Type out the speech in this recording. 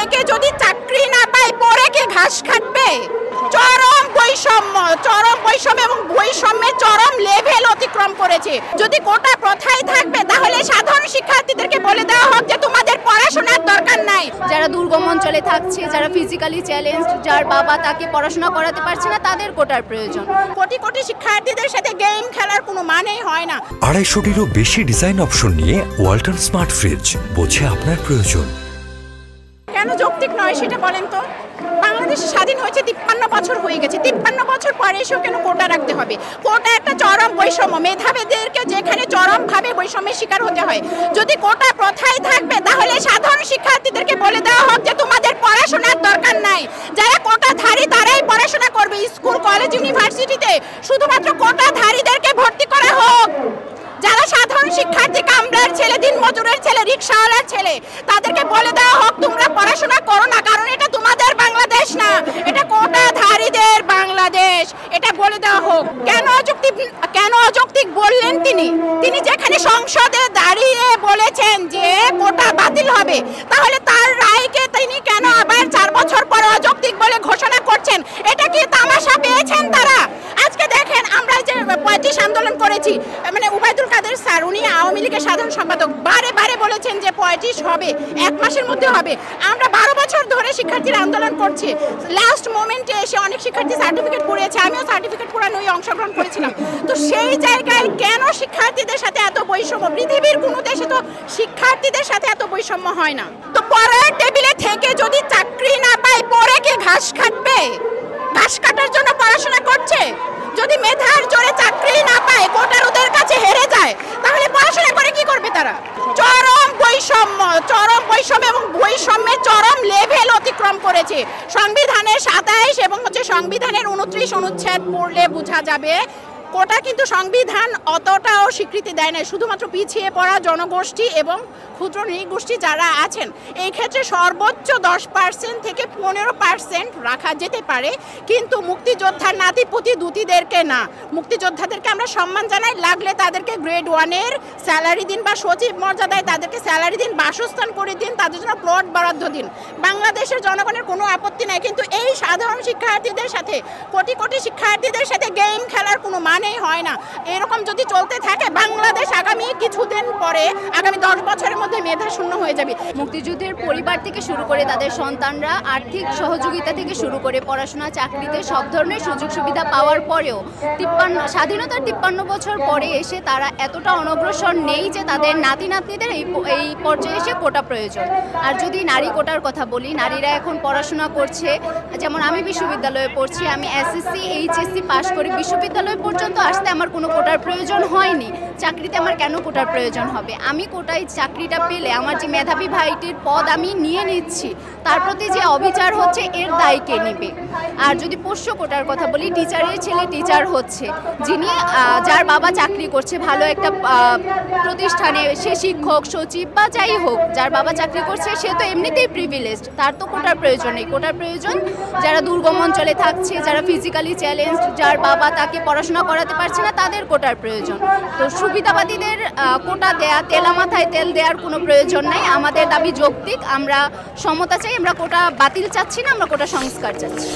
থেকে যদি চাকরি না পায় পরে কে ঘাস কাটবে? চরম বৈষম্য এবং বৈষম্যের চরম লেভেল অতিক্রম করেছে। যদি কোটা প্রথাই থাকবে তাহলে সাধারণ শিক্ষার্থীদেরকে বলে দেওয়া হোক যে তোমাদের পড়াশোনার দরকার নাই। যারা দুর্গম অঞ্চলে থাকছে, যারা ফিজিক্যালি চ্যালেঞ্জড, যার বাবা তাকে পড়াশোনা করাতে পারছে না, তাদের কোটার প্রয়োজন। কোটি কোটি শিক্ষার্থীদের সাথে গেম খেলার কোনো মানেই হয় না। 250-টিরও বেশি ডিজাইন অপশন নিয়ে ওয়ালটন স্মার্ট ফ্রিজ, বোঝে আপনার প্রয়োজন। কেন যৌক্তিক নয় সেটা বলেন তো? বাংলাদেশ স্বাধীন হয়েছে 53 বছর হয়ে গেছে। 53 বছর পরে এসেও কেন কোটা রাখতে হবে? কোটা একটা চরম বৈষম্য, মেধাবীদেরকে যেখানে চরমভাবে বৈষম্যের শিকার হতে হয়। যদি কোটা প্রথাই থাকবে তাহলে সাধারণ শিক্ষার্থীদেরকে বলে দেওয়া হোক যে তোমাদের পড়াশোনার দরকার নাই। যারা কোটাধারী তারাই পড়াশোনা করবে। স্কুল, কলেজ, ইউনিভার্সিটিতে শুধুমাত্র কোটাধারীদেরকে ভর্তি করা হোক। যারা সাধারণ শিক্ষার্থী, কামলার ছেলে, দিনমজুরের ছেলে, রিক্সাওয়ালার ছেলে, তাদেরকে বলে দেওয়া হোক তোমরা পড়াশোনা করো না, কারণ এটা তোমাদের বাংলাদেশ না, এটা কোটাধারীদের বাংলাদেশ। এটা বলে দেওয়া হোক। কেন অযৌক্তিক বললেন তিনি যেখানে সংসদে দাঁড়িয়ে বলেছেন যে কোটা বাতিল হবে, তাহলে তার রায়কে তিনি কেন আবার 4 বছর পর অযৌক্তিক বলে ঘোষণা করছেন? এটা কি তামাশা পেয়েছেন তারা? আজকে দেখেন আমরা যে 35 আন্দোলন করেছি, মানে উবাইদুল কাদের স্যার, উনি আওয়ামী লীগের সাধারণ সম্পাদক, বারে বারে বলেছেন যে 35 হবে, 1 মাসের মধ্যে হবে। আমরা 12 বছর ধরে শিক্ষার্থীরা আন্দোলন করছি। লাস্ট মোমেন্টে এসে অনেক শিক্ষার্থী সার্টিফিকেট পুড়িয়েছে, আমিও সার্টিফিকেট পুরানোই অংশগ্রহণ করেছিলাম। তো সেই জায়গায় কেন শিক্ষার্থীদের সাথে এত বৈষম্য? পৃথিবীর কোনো দেশে তো শিক্ষার্থীদের সাথে এত বৈষম্য হয় না। তো পড়ার টেবিলে থেকে যদি চাকরি না পায় পরে কে ঘাস কাটবে? ঘাস কাটার জন্য পড়াশোনা করছে। যদি মেধার জোরে চাকরি না পায়, কোটার ওদের কাছে হেরে যায়, তাহলে পড়াশোনা করে কি করবে তারা? চরম বৈষম্য এবং বৈষম্যের চরম লেভেল অতিক্রম করেছে। সংবিধানের 27 এবং সংবিধানের 29 অনুচ্ছেদ পড়লে বোঝা যাবে কোটা কিন্তু সংবিধান অতটাও স্বীকৃতি দেয় না। শুধুমাত্র পিছিয়ে পড়া জনগোষ্ঠী এবং ক্ষুদ্র নৃগোষ্ঠী যারা আছেন, এই ক্ষেত্রে সর্বোচ্চ 10% থেকে 15% রাখা যেতে পারে, কিন্তু মুক্তিযোদ্ধার নাতিপুতি দুতিদেরকে না। মুক্তিযোদ্ধাদেরকে আমরা সম্মান জানাই, লাগলে তাদেরকে গ্রেড 1-এর স্যালারি দিন, বা সচিব মর্যাদায় তাদেরকে স্যালারি দিন, বাসস্থান করে দিন, তাদের জন্য প্লট বরাদ্দ দিন। বাংলাদেশের জনগণের কোনো আপত্তি নাই, কিন্তু এই সাধারণ শিক্ষার্থীদের সাথে, কোটি কোটি শিক্ষার্থীদের সাথে গেম খেলার কোনো মানেই হয় না। এরকম যদি চলতে থাকে বাংলাদেশ আগামী কিছুদিন পরে, আগামী 10 বছরের মধ্যে মেধা শূন্য হয়ে যাবে। মুক্তিযুদ্ধের পরিবার থেকে শুরু করে তাদের সন্তানরা আর্থিক সহযোগিতা থেকে শুরু করে পড়াশোনা, চাকরিতে সব ধরনের সুযোগ সুবিধা পাওয়ার পরেও স্বাধীনতার 53 বছর পরে এসে তারা এতটা অনগ্রসর নেই যে তাদের নাতি নাতনিদের এই পর্যায়ে এসে কোটা প্রয়োজন। আর যদি নারী কোটার কথা বলি, নারীরা এখন পড়াশোনা করছে। যেমন আমি বিশ্ববিদ্যালয়ে পড়ছি, আমি এসএসসি এইচএসসি পাশ করে বিশ্ববিদ্যালয় পর্যন্ত আসতে আমার কোনো কোটার প্রয়োজন হয়নি। চাকরিতে আমার কেন কোটার প্রয়োজন হবে? আমি কোটায় চাকরিটা পেলে আমার যে মেধাবী ভাইটির পদ আমি নিয়ে নিচ্ছি, তার প্রতি যে অবিচার হচ্ছে এর দায় কে নেবে? আর যদি পোষ্য কোটার কথা বলি, টিচারের ছেলে টিচার হচ্ছে, যার বাবা চাকরি করছে ভালো একটা প্রতিষ্ঠানে, সে শিক্ষক, সচিব বা যাই হোক, যার বাবা চাকরি করছে সে তো এমনিতেই প্রিভিলেজড, তার তো কোটার প্রয়োজন নেই। কোটার প্রয়োজন যারা দুর্গম অঞ্চলে থাকছে, যারা ফিজিক্যালি চ্যালেঞ্জড, যার বাবা তাকে পড়াশোনা করাতে পারছে না, তাদের কোটার প্রয়োজন। তো সুবিধাবাদীদের কোটা দেয়া, তেলা মাথায় তেল দেওয়ার কোনো প্রয়োজন নাই। আমাদের দাবি যৌক্তিক, আমরা সমতা চাই, আমরা কোটা বাতিল চাচ্ছি না, আমরা কোটা সংস্কার চাচ্ছি।